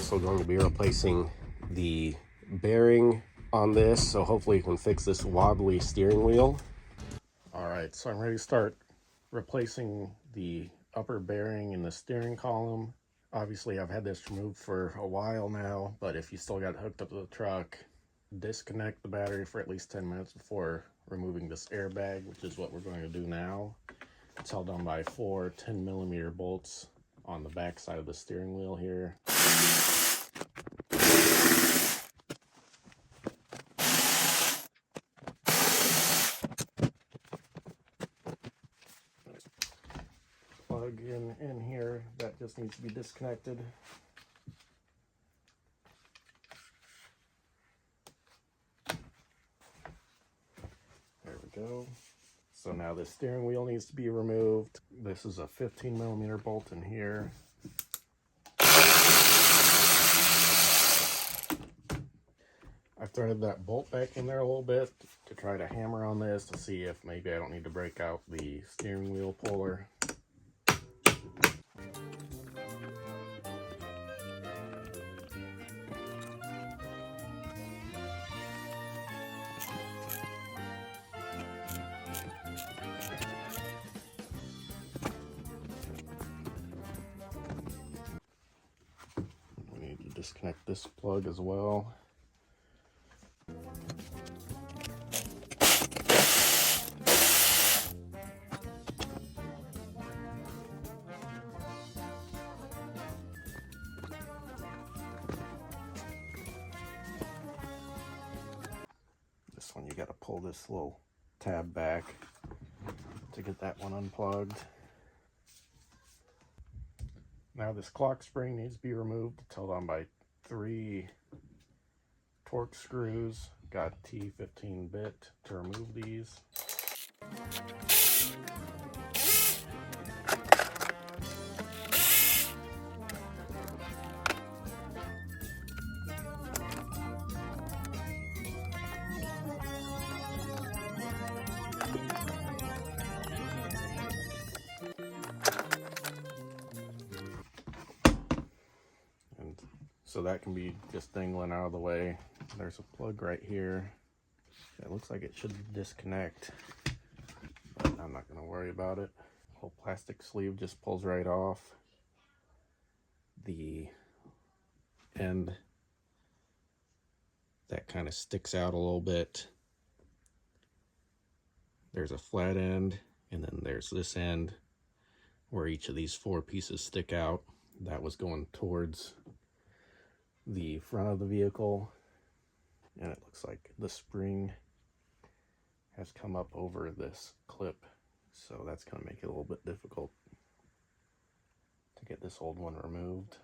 also going to be replacing the bearing on this, so hopefully you can fix this wobbly steering wheel. All right, so I'm ready to start replacing the upper bearing in the steering column. Obviously I've had this removed for a while now, but if you still got it hooked up to the truck, disconnect the battery for at least 10 minutes before removing this airbag, which is what we're going to do now. It's held on by 4 10mm bolts on the back side of the steering wheel here. Plug in here, that just needs to be disconnected. There we go. So now the steering wheel needs to be removed. This is a 15mm bolt in here. I've threaded that bolt back in there a little bit to try to hammer on this to see if maybe I don't need to break out the steering wheel puller. We need to disconnect this plug as well. This one, you got to pull this little tab back to get that one unplugged. Now this clock spring needs to be removed. It's held on by 3 torque screws. Got T15 bit to remove these. So that can be just dangling out of the way. There's a plug right here. It looks like it should disconnect, but I'm not going to worry about it. Whole plastic sleeve just pulls right off. The end that kind of sticks out a little bit. There's a flat end, and then there's this end where each of these 4 pieces stick out. That was going towards the front of the vehicle, and it looks like the spring has come up over this clip, so that's going to make it a little bit difficult to get this old one removed.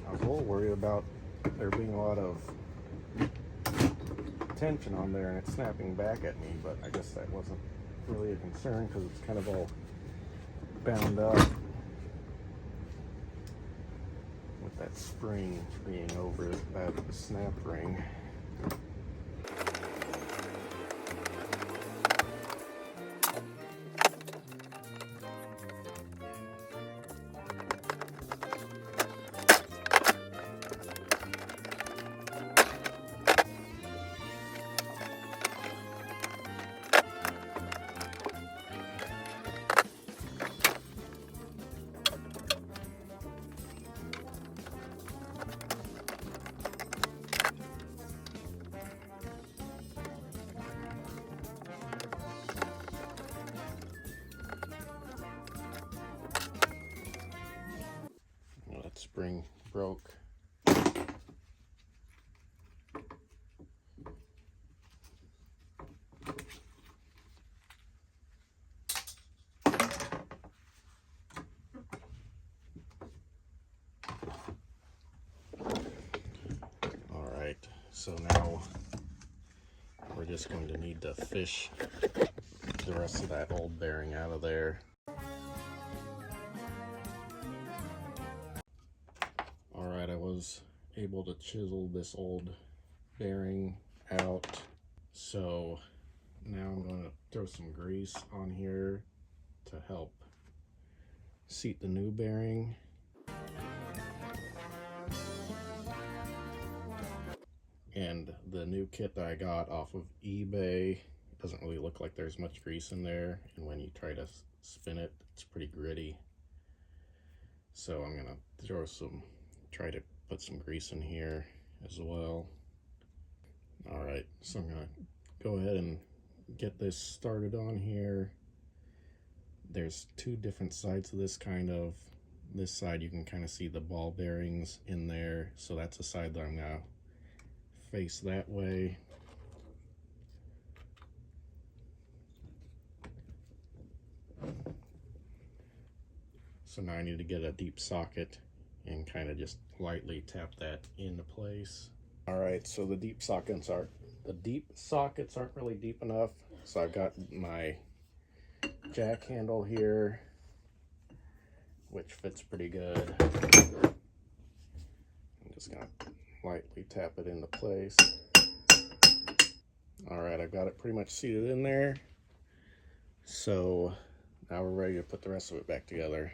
I was a little worried about there being a lot of tension on there and it's snapping back at me, but I guess that wasn't really a concern because it's kind of all bound up with that spring being over that snap ring. Spring broke. All right, so now we're just going to need to fish the rest of that old bearing out of there. was able to chisel this old bearing out. So now I'm going to throw some grease on here to help seat the new bearing. And the new kit that I got off of eBay doesn't really look like there's much grease in there, and when you try to spin it, it's pretty gritty. So I'm gonna try to put some grease in here as well. All right, so I'm gonna go ahead and get this started on here. There's two different sides of this kind of. This side you can kind of see the ball bearings in there, so that's the side that I'm gonna face that way. So now I need to get a deep socket and kind of just lightly tap that into place. All right, so the deep sockets aren't really deep enough. So I've got my jack handle here, which fits pretty good. I'm just gonna lightly tap it into place. All right, I've got it pretty much seated in there. So now we're ready to put the rest of it back together.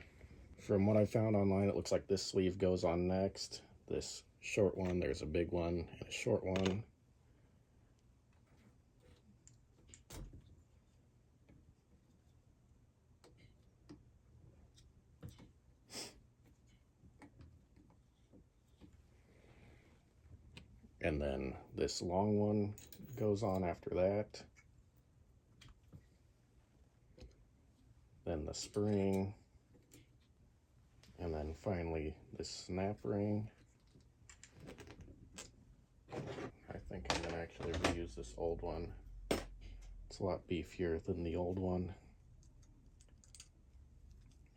From what I found online, it looks like this sleeve goes on next. This short one, there's a big one and a short one. And then this long one goes on after that. Then the spring. And then finally this snap ring. I think I'm gonna actually reuse this old one. It's a lot beefier than the old one.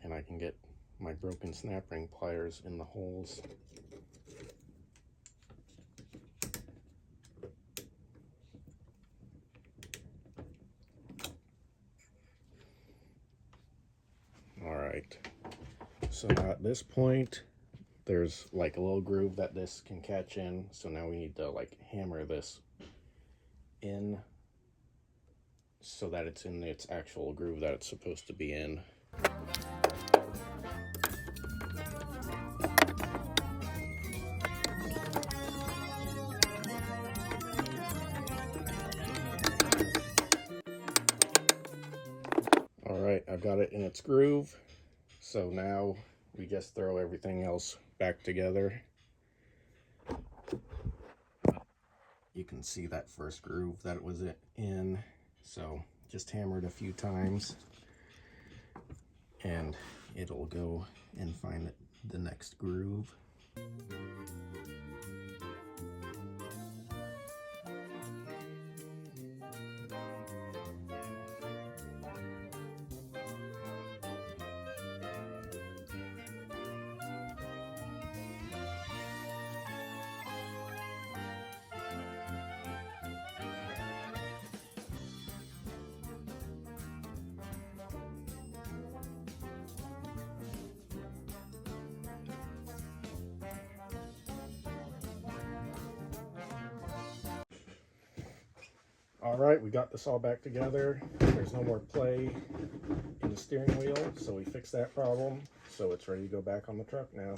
And I can get my broken snap ring pliers in the holes. All right, so now at this point, there's like a little groove that this can catch in. So now we need to like hammer this in so that it's in its actual groove that it's supposed to be in. All right, I've got it in its groove. So now we just throw everything else back together. You can see that first groove that it was in. So just hammer it a few times and it'll go and find the next groove. All right, we got this all back together. There's no more play in the steering wheel, so we fixed that problem. So it's ready to go back on the truck now.